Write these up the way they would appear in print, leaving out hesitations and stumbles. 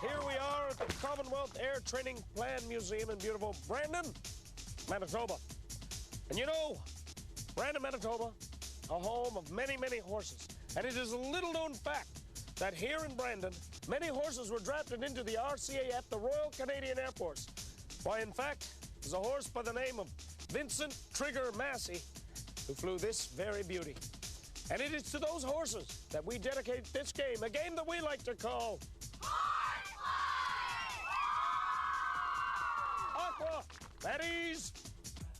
Here we are at the Commonwealth Air Training Plan Museum in beautiful Brandon, Manitoba. And you know, Brandon, Manitoba, a home of many, many horses. And it is a little-known fact that here in Brandon, many horses were drafted into the RCAF, the Royal Canadian Air Force. Why, in fact, there's a horse by the name of Vincent Trigger Massey who flew this very beauty. And it is to those horses that we dedicate this game, a game that we like to call Aqua. That is.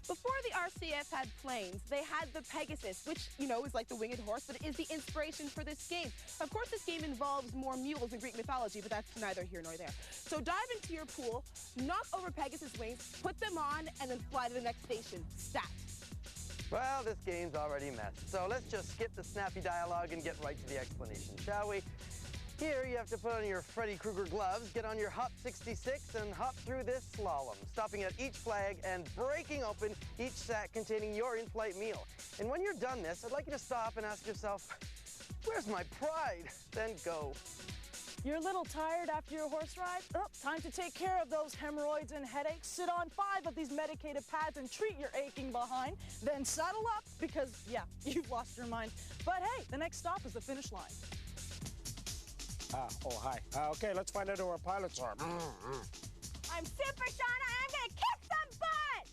Before the RCF had planes, they had the Pegasus, which, you know, is like the winged horse, but is the inspiration for this game. Of course, this game involves more mules in Greek mythology, but that's neither here nor there. So dive into your pool, knock over Pegasus wings, put them on, and then fly to the next station. Stat. Well, this game's already messed, so let's just skip the snappy dialogue and get right to the explanation, shall we? Here, you have to put on your Freddy Krueger gloves, get on your Hop 66, and hop through this slalom, stopping at each flag and breaking open each sack containing your in-flight meal. And when you're done this, I'd like you to stop and ask yourself, where's my pride? Then go. You're a little tired after your horse ride? Oh, time to take care of those hemorrhoids and headaches. Sit on 5 of these medicated pads and treat your aching behind. Then saddle up because, yeah, you've lost your mind. But hey, the next stop is the finish line. Hi. Okay, let's find out who our pilots are. I'm Super Shauna, and I'm gonna kick some butt!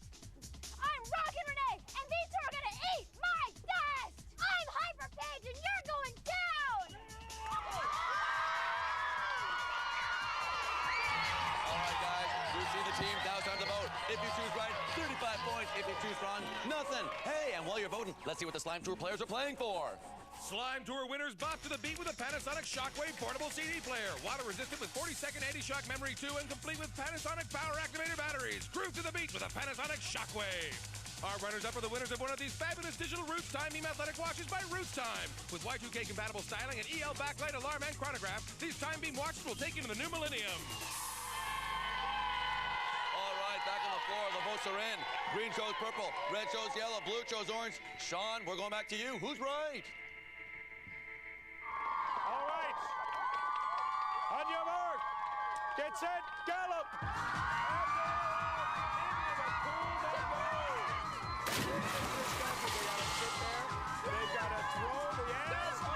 I'm Rockin' Renee, and these two are gonna eat my dust! I'm Hyper Paige, and you're going down! All right, guys, we've seen the teams. Now it's time to vote. If you choose right, 35 points. If you choose wrong, nothing. Hey, and while you're voting, let's see what the Slime Tour players are playing for. Slime Tour winners bop to the beat with a Panasonic Shockwave portable CD player. Water resistant with 40-second anti-shock memory 2 and complete with Panasonic power activator batteries. Groove to the beat with a Panasonic Shockwave. Our runners-up are the winners of one of these fabulous digital Roots Time Beam athletic watches by Roots Time. With Y2K compatible styling and EL backlight, alarm, and chronograph, these Time Beam watches will take you to the new millennium. All right, back on the floor. The votes are in. Green chose purple, red chose yellow, blue chose orange. Sean, we're going back to you. Who's right? All right. On your mark. Get set. Gallop. And they're off into the pool they go. They got to sit there. They've got to throw the ass. Oh.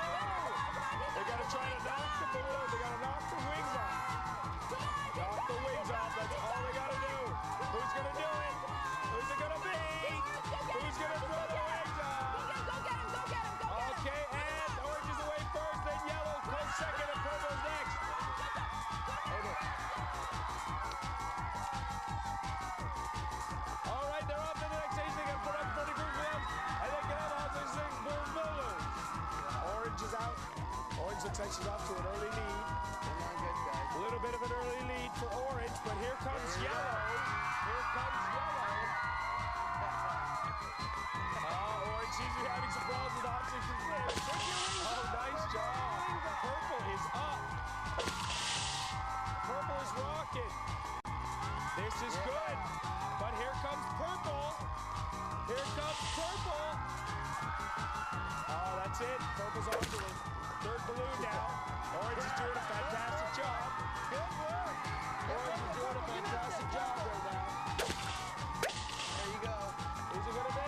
They got to try to knock the balloon. They got to knock the wings off. Knock the wings off. That's all they got to do. Who's going to do it? Who's it going to be? Who's going to throw the wings off? Go get him, go get him, go get him. Okay, and orange is away first, then yellow close second, and purple's next. All right, they're off to the next station. They got to put up 30 group gloves, and they get out to sing Bull Builders. Orange is out. Orange looks like she's off to an early lead. A little bit of an early lead for Orange, but here comes yellow. Here comes yellow. Orange seems to be having some problems with Hop 66. Oh, nice job. Purple is up. Purple is rocking. This is good. But here comes purple. Here comes purple. Oh, that's it. Purple's on to the third balloon now. Orange is doing a fantastic job. Good work. Orange is doing a fantastic job right now. There you go. Who's it going to be?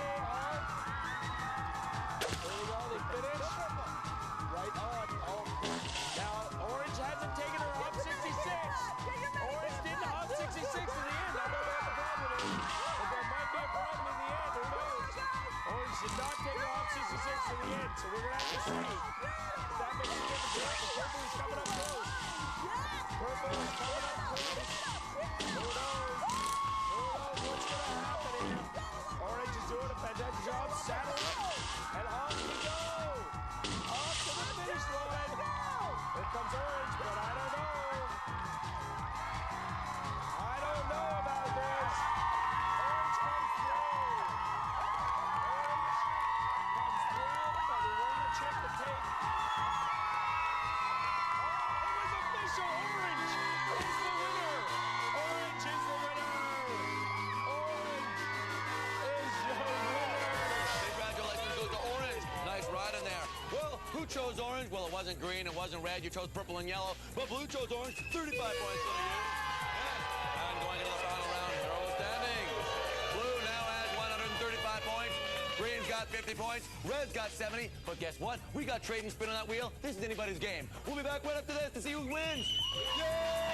There we go. They finish. Right on. Oh. Now, Orange hasn't taken her Hop 66. Orange didn't Hop 66 to the end. I don't know what the problem is, but there might be a problem in the end. Who knows? Orange did not take her Hop 66 to the end, so we're going to have to see. That makes a difference. Purple is coming up close. Purple is coming up close. Who knows? Who knows what's going to happen here? Orange is doing a fantastic job. Saddle up, and off we go. Off to the finish line. Here comes Orange, but I don't know. I don't know about this. Orange comes through. Orange comes through, but we want to check the tape. Oh, it was official. Orange is the winner. Orange is the winner. Orange is the winner. Congratulations goes to Orange. Nice ride in there. Well, who chose orange. Well, it wasn't green, it wasn't red. You chose purple and yellow. But blue chose orange. 35 points for you. Yeah. And going into the final round, here are the standings. Blue now has 135 points. Green's got 50 points. Red's got 70. But guess what? We got trade and spin on that wheel. This is anybody's game. We'll be back right after this to see who wins. Yeah!